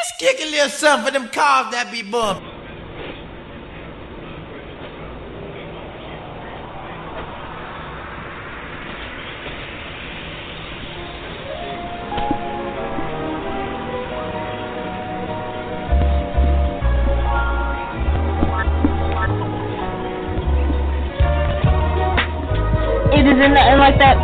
Just kick a little something for them cars that be bumping. It isn't nothing like that.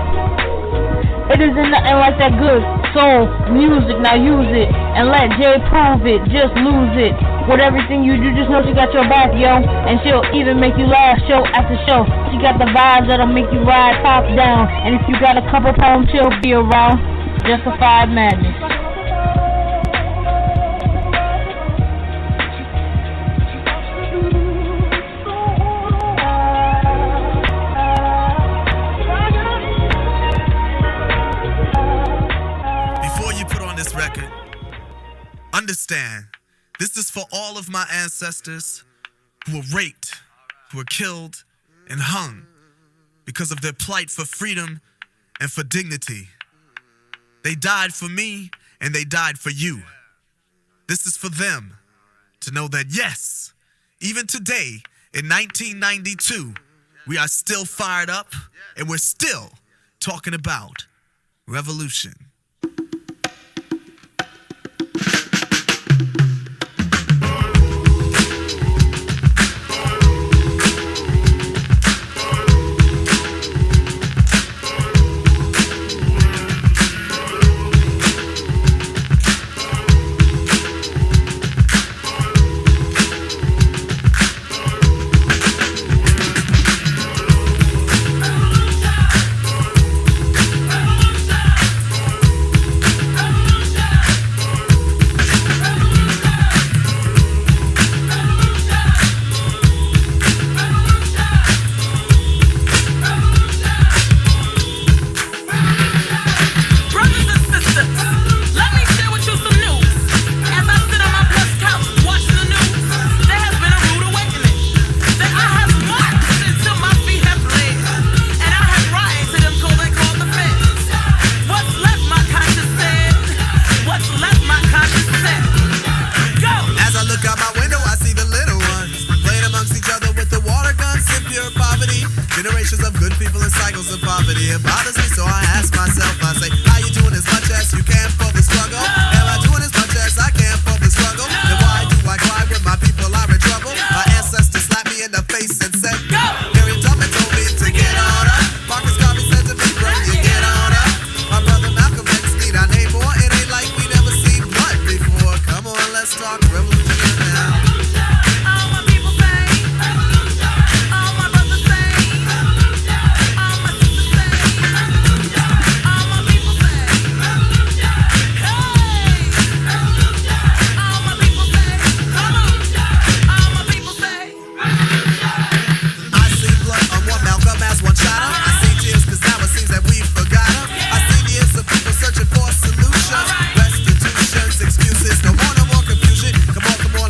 It isn't nothing like that good soul music. Now use it and let Jay prove it. Just lose it. With everything you do, just know she got your back, yo. And she'll even make you laugh show after show. She got the vibes that'll make you ride top down. And if you got a couple pounds, she'll be around. Justified madness. Understand, this is for all of my ancestors who were raped, who were killed, and hung because of their plight for freedom and for dignity. They died for me, and they died for you. This is for them to know that, yes, even today, in 1992, we are still fired up, and we're still talking about revolution. Generations of good people and cycles of poverty. It bothers me, so I ask myself, I say, are you doing as much as you can for the struggle? Am I doing as much as I can for the struggle? Then why do I cry when my people are in trouble? My ancestors slapped me in the face and said, go! Harriet Tubman told me to get on up. Marcus Garvey said to me, bro, you get on up. My brother Malcolm X need our name more. It ain't like we never seen blood before. Come on, let's talk revolution now.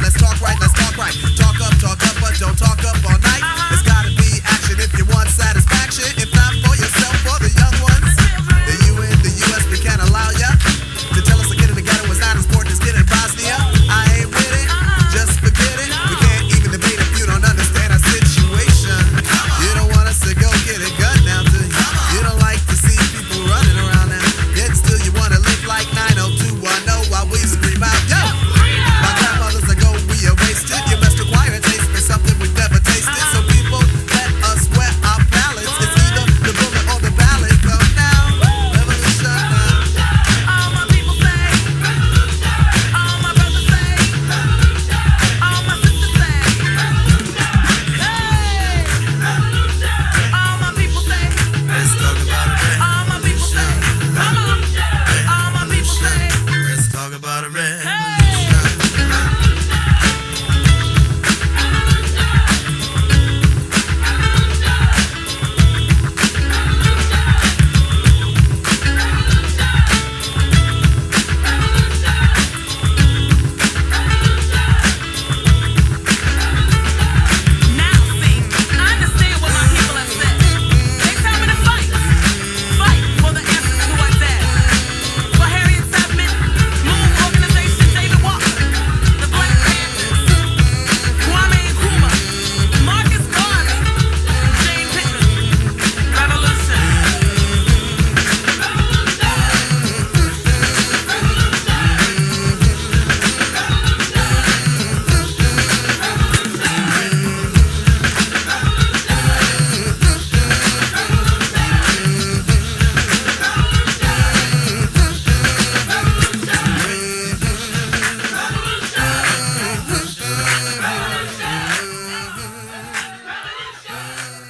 Let's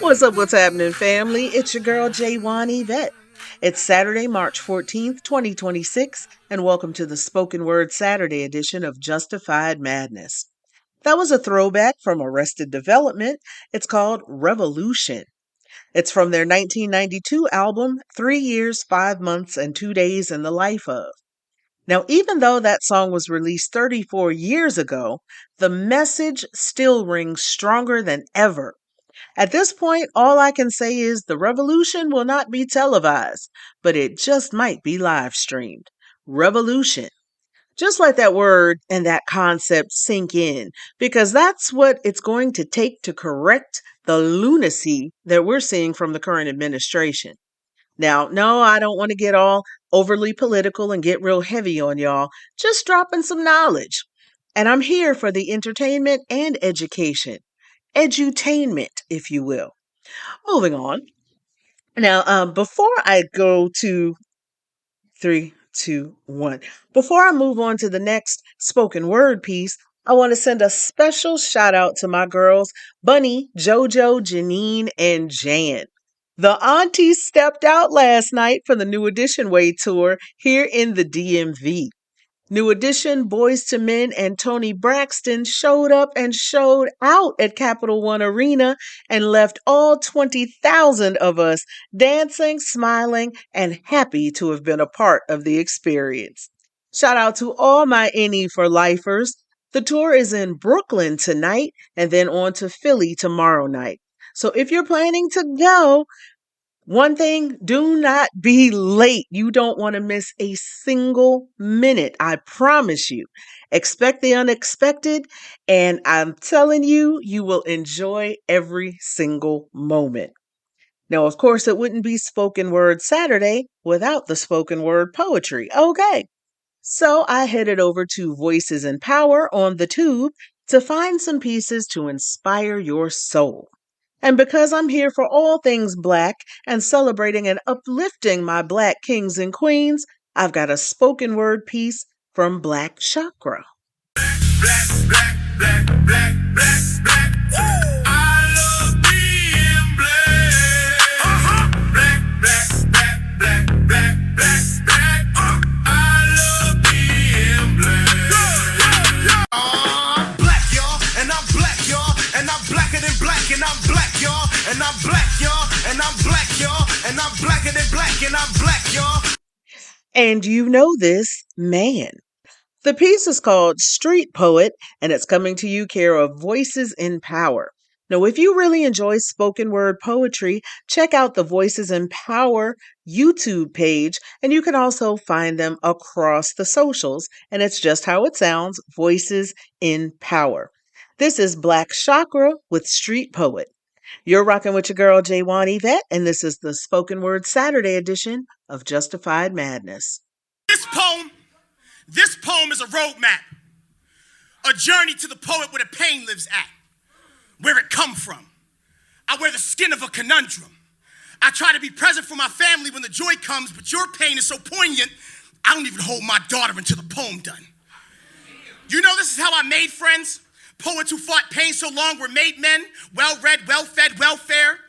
What's happening, family? It's your girl, Yvette. It's Saturday, March 14th, 2026, and welcome to the Spoken Word Saturday edition of Justified Madness. That was a throwback from Arrested Development. It's called Revolution. It's from their 1992 album, 3 Years, 5 Months, and 2 Days in the Life of. Now, even though that song was released 34 years ago, the message still rings stronger than ever. At this point, all I can say is the revolution will not be televised, but it just might be live streamed. Revolution. Just let that word and that concept sink in, because that's what it's going to take to correct the lunacy that we're seeing from the current administration. Now, no, I don't want to get all overly political and get real heavy on y'all, just dropping some knowledge. And I'm here for the entertainment and education. Edutainment, if you will. Moving on. Now, before I go to 3, 2, 1, before I move on to the next spoken word piece, I want to send a special shout out to my girls, Bunny, JoJo, Janine, and Jan. The aunties stepped out last night for the New Edition Way tour here in the DMV. New Edition, Boys to Men, and Tony Braxton showed up and showed out at Capital One Arena and left all 20,000 of us dancing, smiling, and happy to have been a part of the experience. Shout out to all my NE for lifers. The tour is in Brooklyn tonight and then on to Philly tomorrow night. So if you're planning to go, one thing, do not be late. You don't want to miss a single minute. I promise you. Expect the unexpected, and I'm telling you, you will enjoy every single moment. Now, of course, it wouldn't be Spoken Word Saturday without the spoken word poetry. Okay. So I headed over to Voices in Power on the tube to find some pieces to inspire your soul. And because I'm here for all things Black and celebrating and uplifting my Black kings and queens, I've got a spoken word piece from Black Chakra. And I'm black, y'all. And I'm black, y'all. And I'm black, y'all. And I'm blacker than black. And I'm black, y'all. And you know this, man. The piece is called Street Poet, and it's coming to you care of Voices in Power. Now, if you really enjoy spoken word poetry, check out the Voices in Power YouTube page, and you can also find them across the socials. And it's just how it sounds, Voices in Power. This is Black Chakra with Street Poet. You're rocking with your girl, Yvette, and this is the Spoken Word Saturday edition of Justified Madness. This poem is a roadmap, a journey to the poet where the pain lives at, where it come from. I wear the skin of a conundrum. I try to be present for my family when the joy comes, but your pain is so poignant, I don't even hold my daughter until the poem done. You know this is how I made friends? Poets who fought pain so long were made men, well-read, well-fed, welfare.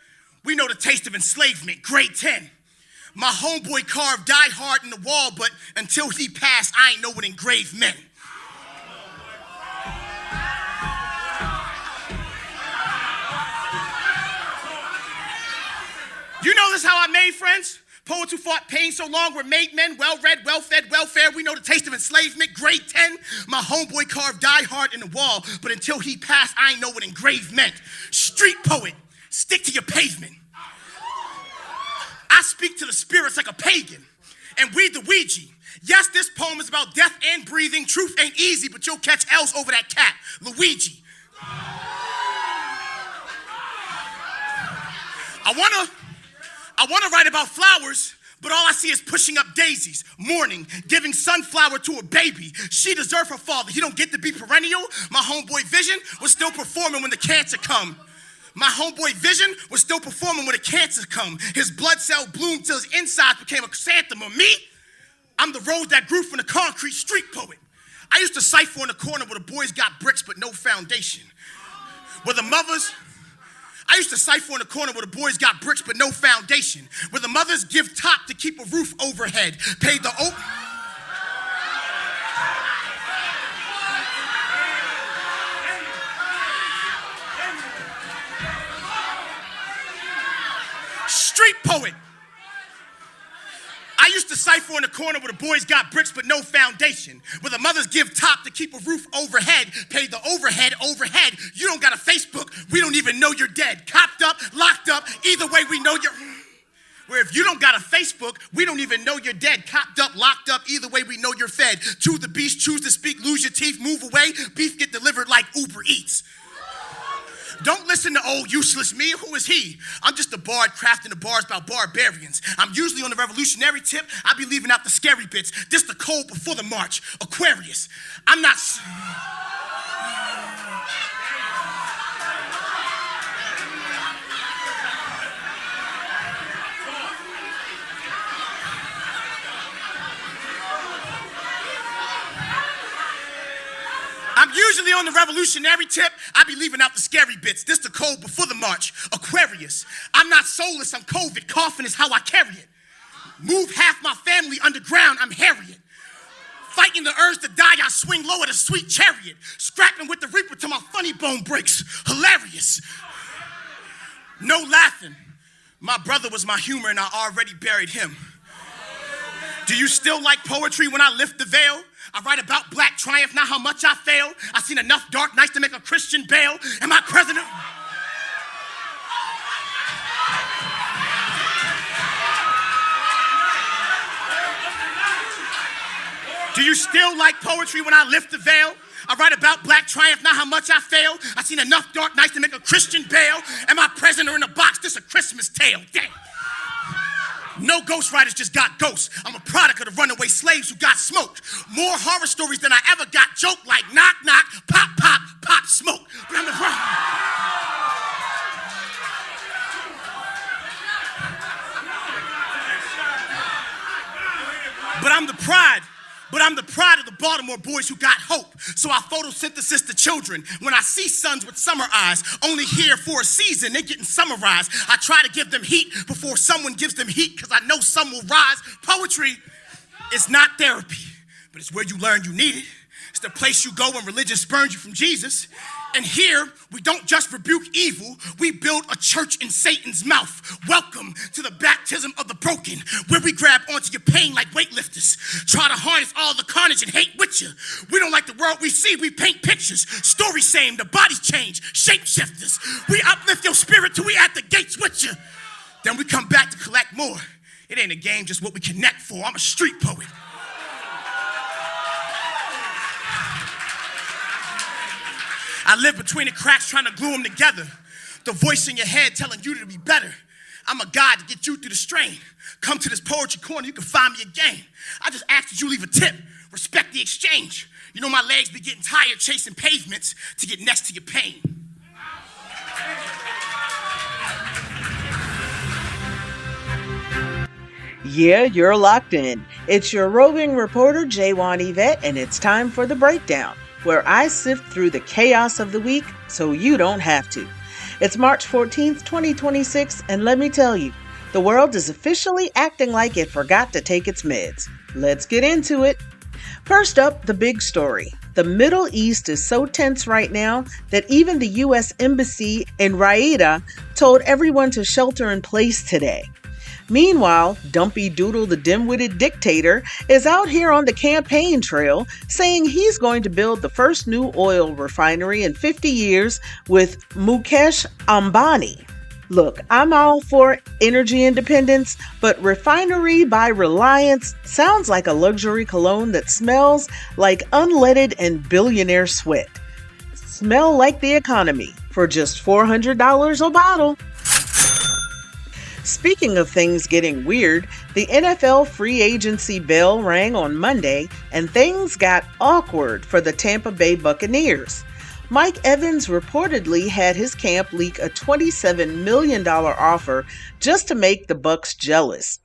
We know the taste of enslavement, grade 10. My homeboy carved Die Hard in the wall, but until he passed, I ain't know what engraved meant. You know this is how I made friends? Poets who fought pain so long were made men, well-read, well-fed, welfare. We know the taste of enslavement, grade 10. My homeboy carved Die Hard in the wall, but until he passed, I ain't know what engraved meant. Street poet, stick to your pavement. I speak to the spirits like a pagan and read the Ouija. Yes, this poem is about death and breathing. Truth ain't easy, but you'll catch L's over that cat, Luigi. I wanna write about flowers, but all I see is pushing up daisies, mourning, giving sunflower to a baby. She deserved her father. He don't get to be perennial. My homeboy Vision was still performing when the cancer come. My homeboy Vision was still performing when the cancer come. His blood cell bloomed till his insides became a chrysanthemum. Me, I'm the rose that grew from the concrete, street poet. I used to cipher in the corner where the boys got bricks but no foundation. Where the mothers I used to cipher in the corner where the boys got bricks but no foundation, where the mothers give top to keep a roof overhead, paid the street poet. I used to cipher in the corner where the boys got bricks but no foundation, where the mothers give top to keep a roof overhead, pay the overhead. You don't got a Facebook, we don't even know you're dead. Copped up, locked up, either way we know you're... Where if you don't got a Facebook, we don't even know you're dead. Copped up, locked up, either way we know you're fed. To the beast, choose to speak, lose your teeth, move away, beef get delivered like Uber Eats. Don't listen to old useless me. Who is he? I'm just a bard crafting the bars about barbarians. I'm usually on the revolutionary tip. I be leaving out the scary bits. This the cold before the march. Aquarius. I'm not... I'm usually on the revolutionary tip. I be leaving out the scary bits. This the cold before the march. Aquarius. I'm not soulless, I'm COVID. Coughing is how I carry it. Move half my family underground, I'm Harriet. Fighting the urge to die, I swing low at a sweet chariot. Scrapping with the reaper till my funny bone breaks. Hilarious. No laughing. My brother was my humor and I already buried him. Do you still like poetry when I lift the veil? I write about black triumph, not how much I fail. I've seen enough dark nights to make a Christian bail. Am I president? Do you still like poetry when I lift the veil? I write about black triumph, not how much I fail. I've seen enough dark nights to make a Christian bail. Am I president or in a box? This a Christmas tale. Damn. No ghostwriters, just got ghosts. I'm a product of the runaway slaves who got smoked. More horror stories than I ever got joked, like knock, knock, pop, pop, pop, smoke. But I'm the But I'm the pride of the Baltimore boys who got hope. So I photosynthesis the children. When I see sons with summer eyes, only here for a season, they're getting summarized. I try to give them heat before someone gives them heat, because I know some will rise. Poetry is not therapy, but it's where you learn you need it. It's the place you go when religion spurns you from Jesus. And here, we don't just rebuke evil, we build a church in Satan's mouth. Welcome to the baptism of the broken, where we grab onto your pain like weightlifters. Try to harness all the carnage and hate with you. We don't like the world we see, we paint pictures. Story same, the bodies change, shapeshifters. We uplift your spirit till we at the gates with you. Then we come back to collect more. It ain't a game, just what we connect for. I'm a street poet. I live between the cracks trying to glue them together. The voice in your head telling you to be better. I'm a guide to get you through the strain. Come to this poetry corner, you can find me a game. I just ask that you leave a tip. Respect the exchange. You know my legs be getting tired chasing pavements to get next to your pain. Yeah, you're locked in. It's your roving reporter, Yvette, and it's time for the breakdown, where I sift through the chaos of the week so you don't have to. It's March 14th, 2026, and let me tell you, the world is officially acting like it forgot to take its meds. Let's get into it. First up, the big story. The Middle East is so tense right now that even the U.S. Embassy in Riyadh told everyone to shelter in place today. Meanwhile, Dumpy Doodle, the dim-witted dictator, is out here on the campaign trail saying he's going to build the first new oil refinery in 50 years with Mukesh Ambani. Look, I'm all for energy independence, but refinery by Reliance sounds like a luxury cologne that smells like unleaded and billionaire sweat. Smell like the economy for just $400 a bottle. Speaking of things getting weird, the NFL free agency bell rang on Monday and things got awkward for the Tampa Bay Buccaneers. Mike Evans reportedly had his camp leak a $27 million offer just to make the Bucs jealous.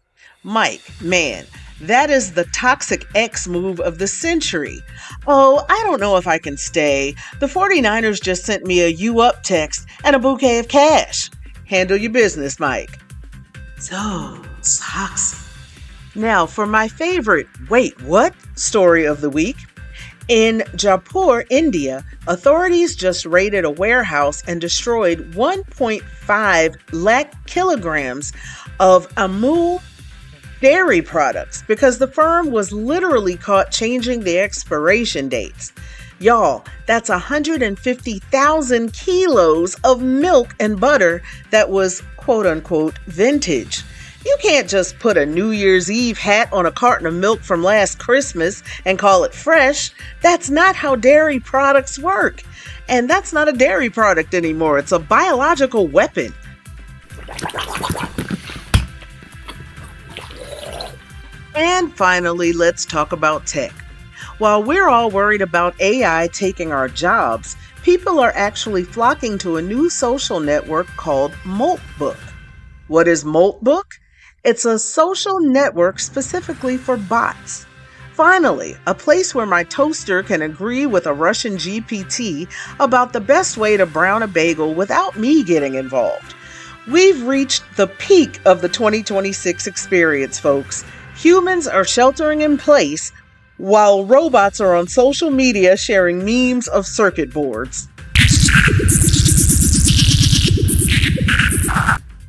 Mike, man, that is the toxic X move of the century. Oh, I don't know if I can stay. The 49ers just sent me a "you up" text and a bouquet of cash. Handle your business, Mike. So toxic. Now for my favorite "wait, what?" story of the week. In Jaipur, India, authorities just raided a warehouse and destroyed 1.5 lakh kilograms of Amul dairy products because the firm was literally caught changing the expiration dates. Y'all, that's 150,000 kilos of milk and butter that was quote unquote vintage. You can't just put a New Year's Eve hat on a carton of milk from last Christmas and call it fresh. That's not how dairy products work. And that's not a dairy product anymore. It's a biological weapon. And finally, let's talk about tech. While we're all worried about AI taking our jobs, people are actually flocking to a new social network called Moltbook. What is Moltbook? It's a social network specifically for bots. Finally, a place where my toaster can agree with a Russian GPT about the best way to brown a bagel without me getting involved. We've reached the peak of the 2026 experience, folks. Humans are sheltering in place while robots are on social media sharing memes of circuit boards.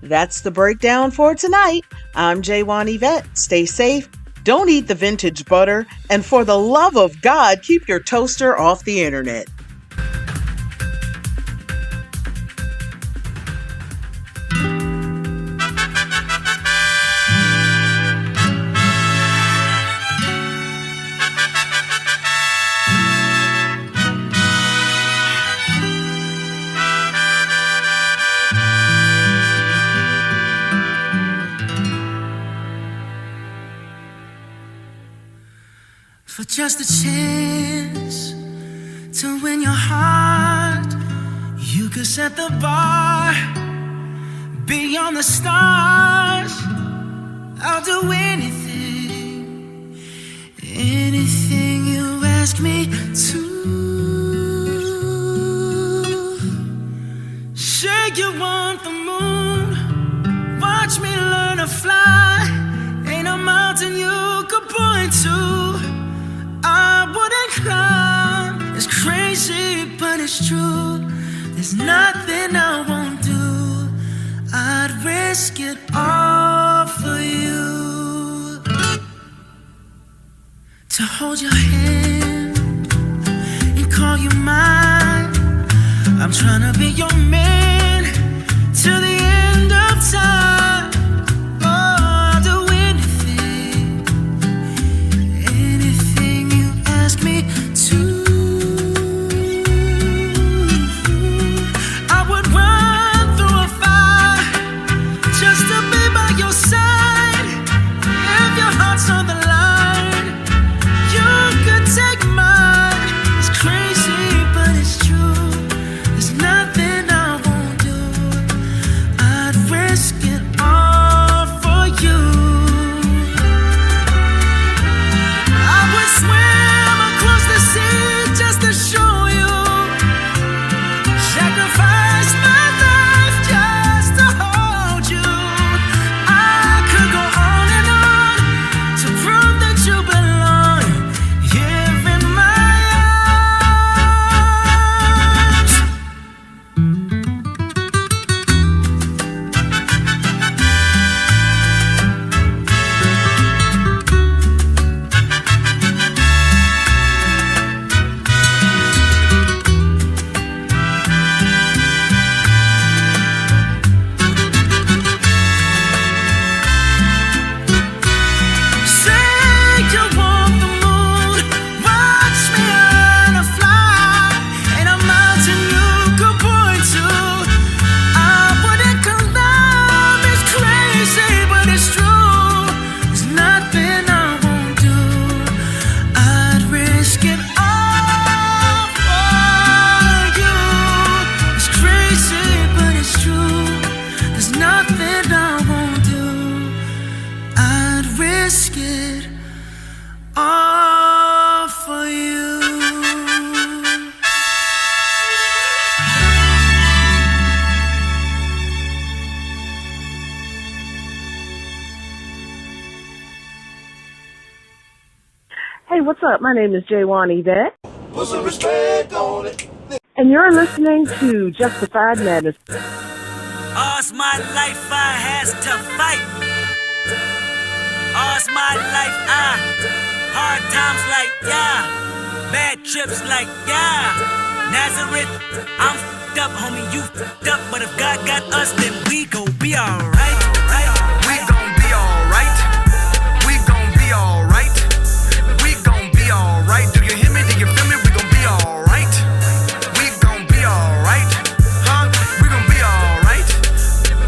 That's the breakdown for tonight. I'm Yvette. Stay safe, don't eat the vintage butter, and for the love of God, keep your toaster off the internet. For just a chance to win your heart, you could set the bar beyond the stars. I'll do anything, anything you ask me to. Say you want the moon, watch me learn to fly. Ain't a mountain you could point to I wouldn't climb. It's crazy, but it's true. There's nothing I won't do. I'd risk it all for you. To hold your hand and call you mine. I'm trying to be your man till the end of time. what's up? My name is Yvette. Put some respect on it. And you're listening to Justified Madness. All's my life I has to fight. All's my life hard times like bad trips like Nazareth, I'm f***ed up, homie, you f***ed up. But if God got us, then we gon' be alright, right? We gon' be alright. We gon' be alright. We gon' be alright. Do you hear me? Do you feel me? We gon' be alright. We gon' be alright. Huh? We gon' be alright.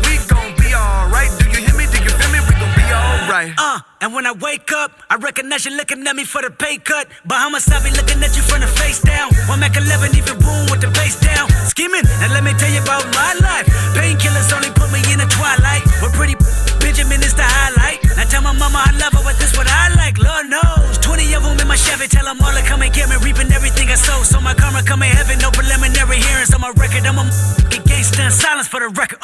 We gon' be alright. Do you hear me? Do you feel me? We gon' be alright. And when I wake up, I recognize you looking at me for the pay cut. Bahamas, I be looking at you from the face down. One Mac 11, even boom with the bass down. Skimming, and let me tell you about my life. Painkillers only put me in the twilight. But pretty Benjamin is the highlight. Now tell my mama I love her, but this what I like. Lord knows, 20 of them in my Chevy. Tell them all to come and get me, reaping everything I sow. So my karma come in heaven, no preliminary hearings on my record. I'm a gangster in silence for the record.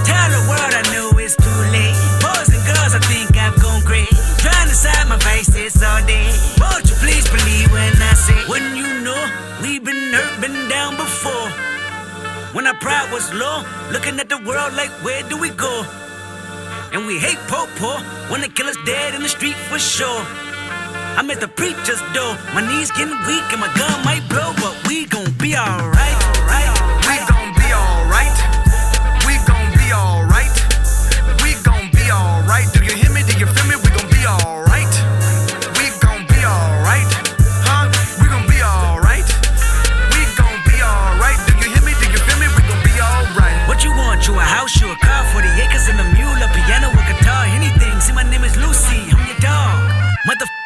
Tell the world I knew it's too late. Boys and girls, I think I've gone great. Trying to side my faces all day. Won't you please believe when I say, when you know we've been hurt, been down before. When our pride was low, looking at the world like, where do we go? And we hate poor, when the killer's dead in the street for sure. I'm at the preacher's door, my knees getting weak and my gun might blow, but we gon' be alright, right? We gon' be alright. We gon' be alright. We gon' be alright. Do you hear me? Do you feel me? We gon' be alright. We gon' be alright. Huh? We gon' be alright. We gon' be alright. Do you hear me? Do you feel me? We gon' be alright. What you want? You a house, you a car, 40 acres and a mule, a piano, a guitar, anything. See, my name is Lucy, I'm your dog.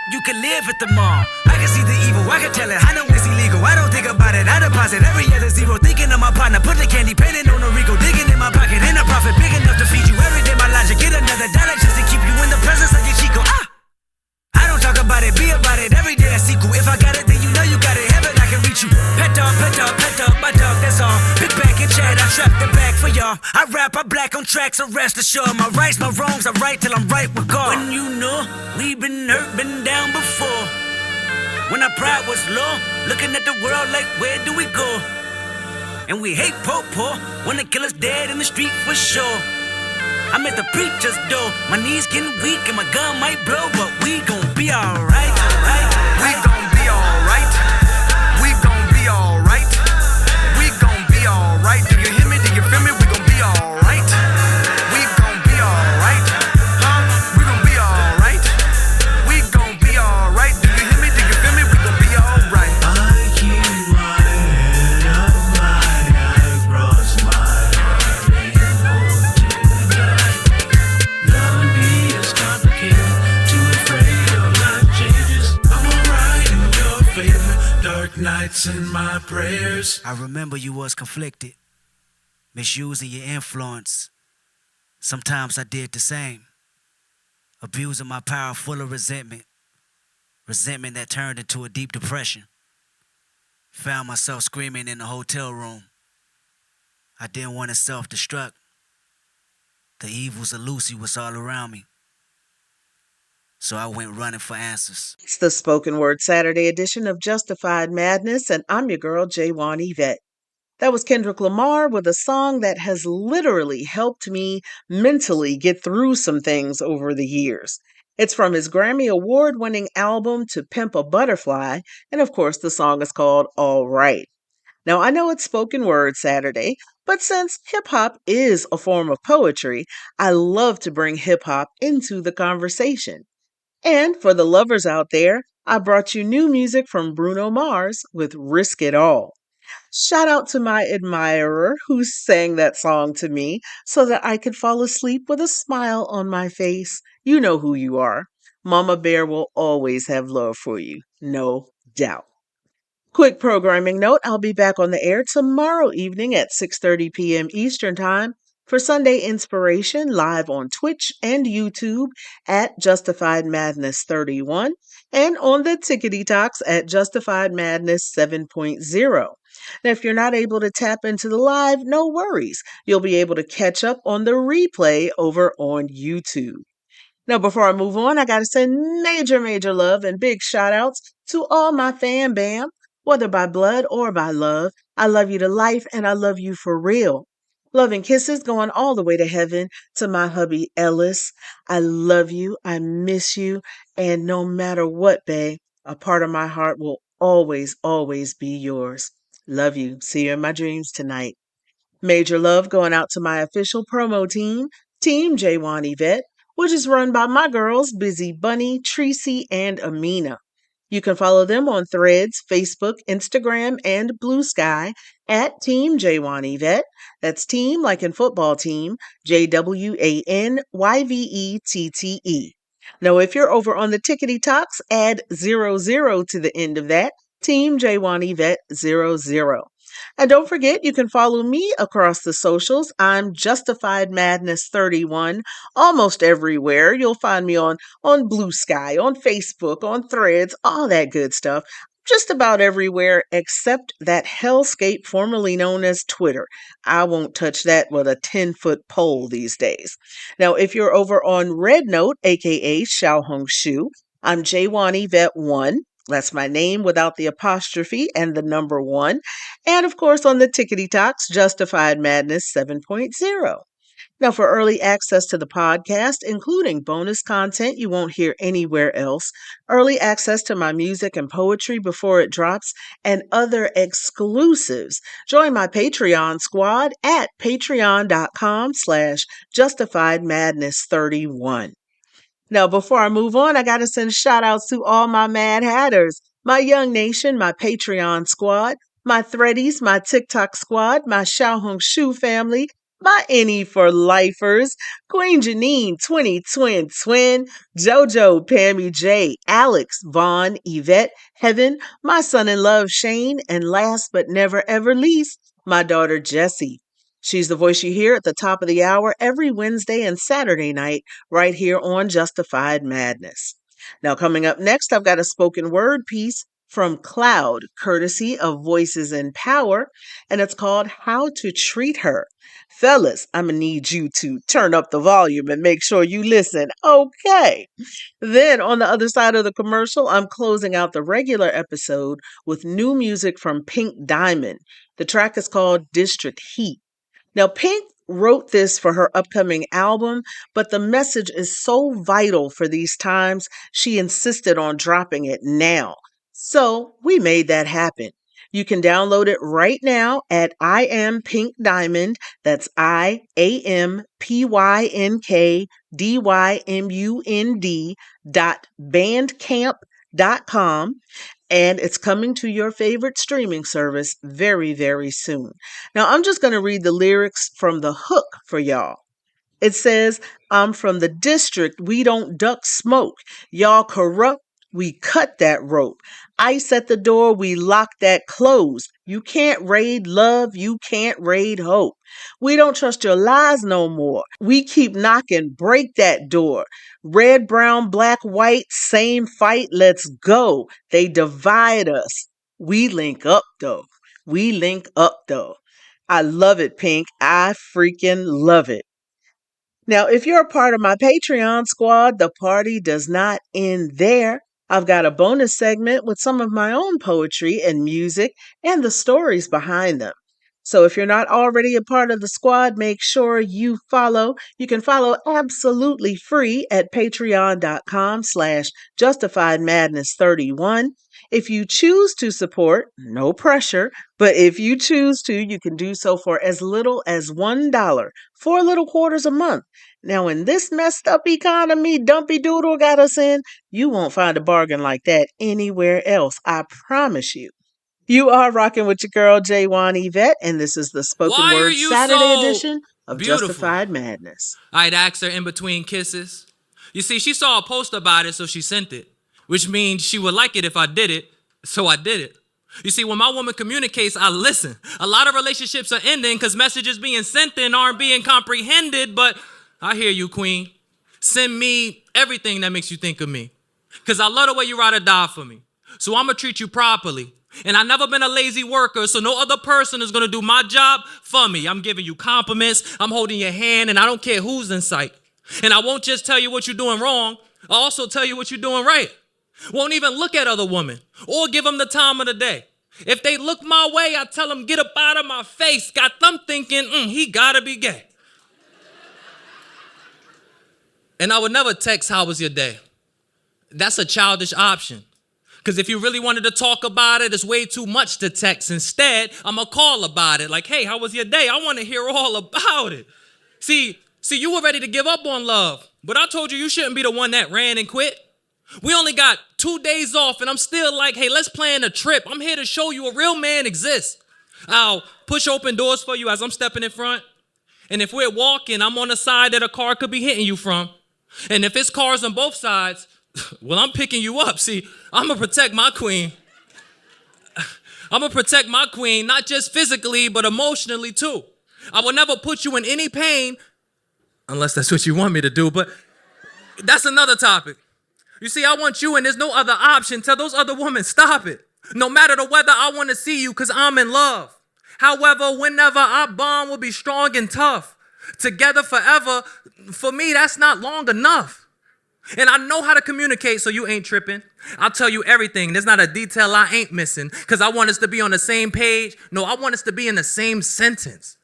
You can live at the mall. I can see the evil, I can tell it. I know it's illegal, I don't think about it. I deposit every other zero, thinking of my partner. Put the candy painting on a Rico, digging in my pocket. In a profit big enough to feed you every day. My logic, get another dollar just to keep you in the presence of your Chico. I don't talk about it, be about it. Every day a sequel. If I got it, then you know you got it. Heaven, I can reach you. Pet dog, my dog, that's all. Big back and chat, I trap the back for y'all. I rap, I black on tracks, so rest assured. My rights, my wrongs, I right till I'm right with God. When you know we've been hurt, been down before. When our pride was low, looking at the world like, where do we go? And we hate poor, when the killer's dead in the street for sure. I'm at the preacher's door, my knees getting weak and my gun might blow, but we gon' be alright, right? We gon' be alright. We gon' be alright. We gon' be alright. Do you hear me? Do you feel me? We gon' be alright. We gon' be alright. Huh? We gon' be alright. We gon' be alright. Do you hear me? Do you feel me? We gon' be alright. I keep my head up high, I cross my heart and hope tonight. Loving me is complicated, too afraid of life changes. I'm alright in your favor, dark nights and my prayers. I remember you was conflicted, misusing your influence. Sometimes I did the same, abusing my power full of resentment that turned into a deep depression. Found myself screaming in the hotel room. I didn't want to self-destruct. The evils of Lucy was all around me. So I went running for answers. It's the Spoken Word Saturday edition of Justified Madness, and I'm your girl, Yvette. That was Kendrick Lamar with a song that has literally helped me mentally get through some things over the years. It's from his Grammy Award-winning album To Pimp a Butterfly, and of course the song is called All Right. Now, I know it's Spoken Word Saturday, but since hip-hop is a form of poetry, I love to bring hip-hop into the conversation. And for the lovers out there, I brought you new music from Bruno Mars with Risk It All. Shout out to my admirer who sang that song to me so that I could fall asleep with a smile on my face. You know who you are. Mama Bear will always have love for you, no doubt. Quick programming note, I'll be back on the air tomorrow evening at 6:30 p.m. Eastern Time for Sunday Inspiration live on Twitch and YouTube at Justified Madness 31 and on the Tickety Talks at Justified Madness 7.0. Now, if you're not able to tap into the live, no worries. You'll be able to catch up on the replay over on YouTube. Now, before I move on, I got to send major love and big shout outs to all my fam bam, whether by blood or by love. I love you to life and I love you for real. Love and kisses going all the way to heaven to my hubby Ellis. I love you. I miss you. And no matter what, babe, a part of my heart will always be yours. Love you. See you in my dreams tonight. Major love going out to my official promo team, Team J1 Yvette, which is run by my girls, Busy Bunny, Tracy, and Amina. You can follow them on Threads, Facebook, Instagram, and Blue Sky at Team J1 Yvette. That's team like in football team, JWANYVETTE. Now, if you're over on the Tickety Talks, add 00 to the end of that. Team J1 Yvette 00. And don't forget, you can follow me across the socials. I'm Justified Madness 31 almost everywhere. You'll find me on Blue Sky, on Facebook, on Threads, all that good stuff. Just about everywhere except that hellscape formerly known as Twitter. I won't touch that with a 10-foot pole these days. Now, if you're over on Red Note, aka Xiao Hong Shu, I'm J1 Yvette 1. That's my name without the apostrophe and the number 1. And of course, on the Tickety Talks, Justified Madness 7.0. Now, for early access to the podcast, including bonus content you won't hear anywhere else, early access to my music and poetry before it drops, and other exclusives, join my Patreon squad at patreon.com/justifiedmadness31. Now, before I move on, I got to send shout outs to all my Mad Hatters, my Young Nation, my Patreon squad, my Threadies, my TikTok squad, my Xiao Hong Shu family, my Any for Lifers, Queen Janine, 20 Twin Twin, JoJo, Pammy J, Alex, Vaughn, Yvette, Heaven, my son-in-love Shane, and last but never ever least, my daughter Jessie. She's the voice you hear at the top of the hour every Wednesday and Saturday night right here on Justified Madness. Now, coming up next, I've got a spoken word piece from Cloud, courtesy of Voices in Power, and it's called How to Treat Her. Fellas, I'm going to need you to turn up the volume and make sure you listen. Okay. Then on the other side of the commercial, I'm closing out the regular episode with new music from Pynk Dymund. The track is called District Heat. Now, Pynk wrote this for her upcoming album, but the message is so vital for these times, she insisted on dropping it now. So we made that happen. You can download it right now at I Am Pynk Dymund. That's IAMPYNKDYMUND.bandcamp.com. And it's coming to your favorite streaming service very soon. Now, I'm just going to read the lyrics from the hook for y'all. It says, I'm from the district, we don't duck smoke. Y'all corrupt, we cut that rope. Ice at the door, we lock that close. You can't raid love, you can't raid hope. We don't trust your lies no more. We keep knocking, break that door. Red, brown, black, white, same fight, let's go. They divide us. We link up though. We link up though. I love it, Pynk. I freaking love it. Now, if you're a part of my Patreon squad, the party does not end there. I've got a bonus segment with some of my own poetry and music and the stories behind them. So if you're not already a part of the squad, make sure you follow. You can follow absolutely free at patreon.com/justifiedmadness31. If you choose to support, no pressure, but if you choose to, you can do so for as little as $1, 4 little quarters a month. Now, in this messed up economy Dumpy Doodle got us in, you won't find a bargain like that anywhere else. I promise you. You are rocking with your girl, J1 Yvette, and this is the Spoken Why are Word you Saturday so edition of beautiful? Justified Madness. I'd asked her in between kisses. You see, she saw a post about it, so she sent it, which means she would like it if I did it, so I did it. You see, when my woman communicates, I listen. A lot of relationships are ending because messages being sent in aren't being comprehended, but I hear you, queen. Send me everything that makes you think of me, because I love the way you ride or die for me. So I'm going to treat you properly. And I've never been a lazy worker, so no other person is going to do my job for me. I'm giving you compliments, I'm holding your hand, and I don't care who's in sight. And I won't just tell you what you're doing wrong, I'll also tell you what you're doing right. Won't even look at other women or give them the time of the day. If they look my way, I tell them, get up out of my face. Got them thinking, he gotta be gay. And I would never text, how was your day? That's a childish option. Because if you really wanted to talk about it, it's way too much to text. Instead, I'm going to call about it. Like, hey, how was your day? I want to hear all about it. See, you were ready to give up on love. But I told you shouldn't be the one that ran and quit. We only got 2 days off, and I'm still like, hey, let's plan a trip. I'm here to show you a real man exists. I'll push open doors for you as I'm stepping in front. And if we're walking, I'm on the side that a car could be hitting you from. And if it's cars on both sides, well, I'm picking you up. See, I'm going to protect my queen. I'm going to protect my queen, not just physically, but emotionally too. I will never put you in any pain, unless that's what you want me to do, but that's another topic. You see, I want you and there's no other option. Tell those other women, stop it. No matter the weather, I want to see you because I'm in love. However, whenever our bond will be strong and tough, together forever, for me, that's not long enough. And I know how to communicate, so you ain't tripping. I'll tell you everything. There's not a detail I ain't missing because I want us to be on the same page. No, I want us to be in the same sentence.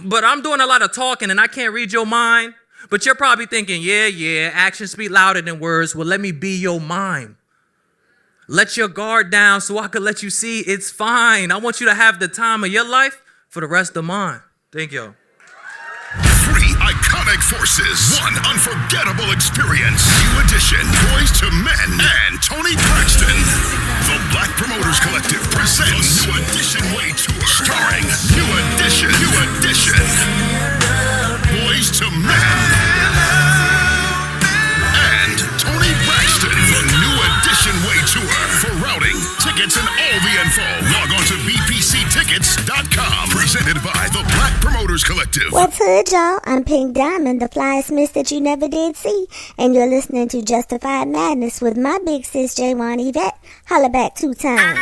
But I'm doing a lot of talking and I can't read your mind. But you're probably thinking, yeah, actions speak louder than words. Well, let me be your mime. Let your guard down so I can let you see it's fine. I want you to have the time of your life for the rest of mine. Thank you. 3 iconic forces, 1 unforgettable experience. New Edition, Boys to Men, and Tony Braxton. The Black Promoters Collective presents the New Edition Way Tour, starring New Edition, Boys to Men, and Tony Braxton. The New Edition Way Tour. For routing, tickets, and all the info, log on to bpctickets.com. Presented by the Black Promoters Collective. What's hood, y'all? I'm Pynk Dymund, the flyest miss that you never did see. And you're listening to Justified Madness with my big sis, Yvette. Holla back 2 times.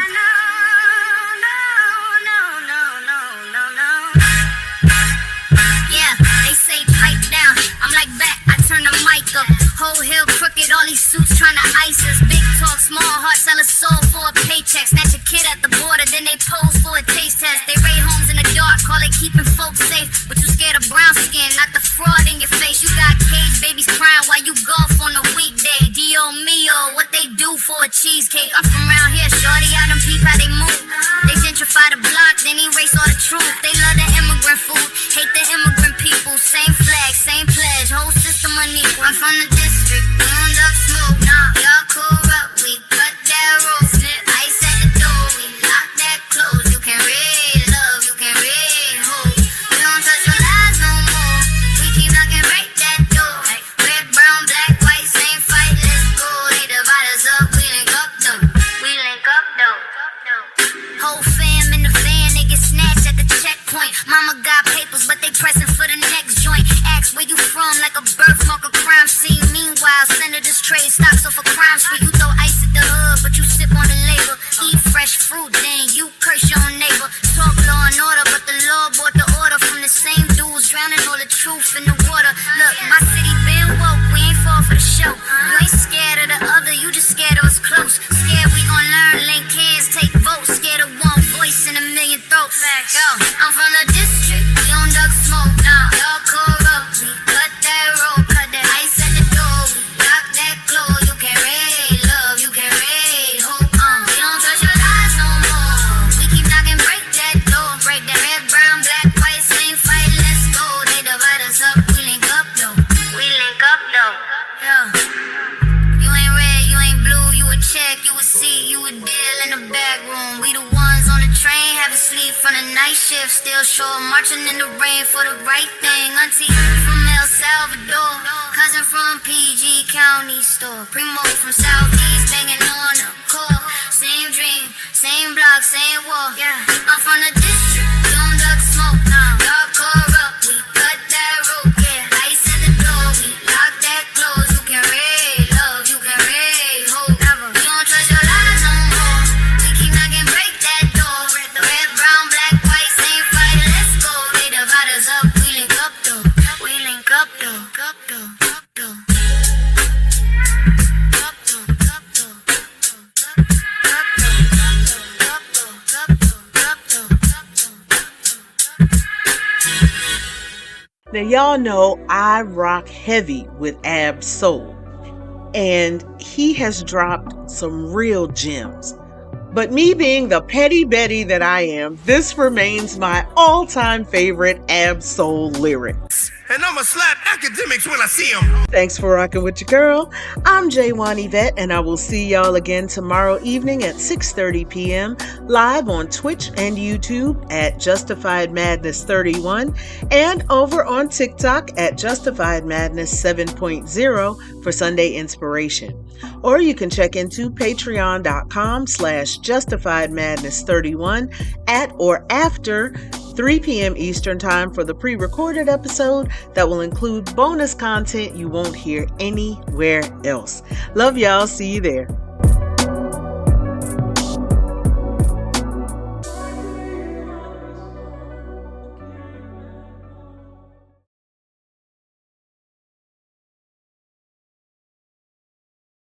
Yeah, they say pipe down. I'm like back, I turn the mic up. Whole hill crooked, all these suits trying to ice us. Big talk, small heart, sell a soul for a paycheck. Snatch a kid at the border, then they pose for a taste test. They raid homes in the dark, call it keeping folks safe. But you scared of brown skin, not the fraud in your face. You got cage babies crying while you golf on a weekday. Dio mio, what they do for a cheesecake. I'm from around here, shorty, I done peep how they move. They gentrify the block, then erase all the truth. They love the immigrant food, hate the immigrant people. Same flag, same pledge, whole system unequal. I'm from the district, we don't duck smoke. Nah, y'all corrupt, we cut that rope. Ice at the door, we lock that close. You can read love, you can read hope. We don't touch your lies no more. We keep knocking, break that door. Red, brown, black, white, same fight, let's go. They divide us up, we link up though. We link up though. Whole fam in the van, they get snatched at the checkpoint. Mama got papers, but they pressing for the next joint. Ask where you from, like a birthmark, a crime scene. Meanwhile, senators trade stocks off a crime spree. You throw ice at the hood, but you sip on the label. Eat fresh fruit, then you curse your own neighbor. Talk law and order, but the law brought the order from the same dudes drowning all the truth in the water. Look, my city been woke, we ain't fall for the show. You ain't scared of the other, you just scared of us close. Scared we gon' learn, link hands, take votes. Scared of one voice in a million throats. Yo, I'm from the district, we don't duck smoke. Nah, y'all corrupt, we cut that rope. Cut that ice at the door, we lock that close. You can read love, you can read hope. We don't touch your lies no more. We keep knocking, break that door. Break that red, brown, black, white, same fight, let's go. They divide us up, we link up though. We link up though. Yeah. You ain't red, you ain't blue, you a check, you a seat, you a deal in the back room. We the ones on the train, having sleep from the night shift. Still sure, marching in the rain for the right thing. Auntie from El Salvador, cousin from PG County store. Primo from Southeast, banging on the core. Same dream, same block, same wall. Yeah, I'm from the district, we don't duck smoke. Y'all corrupt, we cut that rope. Yeah, ice at the door, we lock that close. You can read love, you can read hope. We don't trust your lies no more. We keep knocking, break that door. The red, brown, black, white, same fight, let's go. They divide us up, we link up though. We link up though. Now, y'all know I rock heavy with Ab Soul, and he has dropped some real gems. But me being the petty Betty that I am, this remains my all-time favorite Ab Soul lyric. And I'ma slap academics when I see them. Thanks for rocking with your girl. I'm J1 Yvette, and I will see y'all again tomorrow evening at 6:30 p.m. live on Twitch and YouTube at Justified Madness 31 and over on TikTok at Justified Madness 7.0 for Sunday inspiration. Or you can check into patreon.com/Justified Madness 31 at or after 3 p.m. Eastern Time for the pre-recorded episode that will include bonus content you won't hear anywhere else. Love y'all. See you there.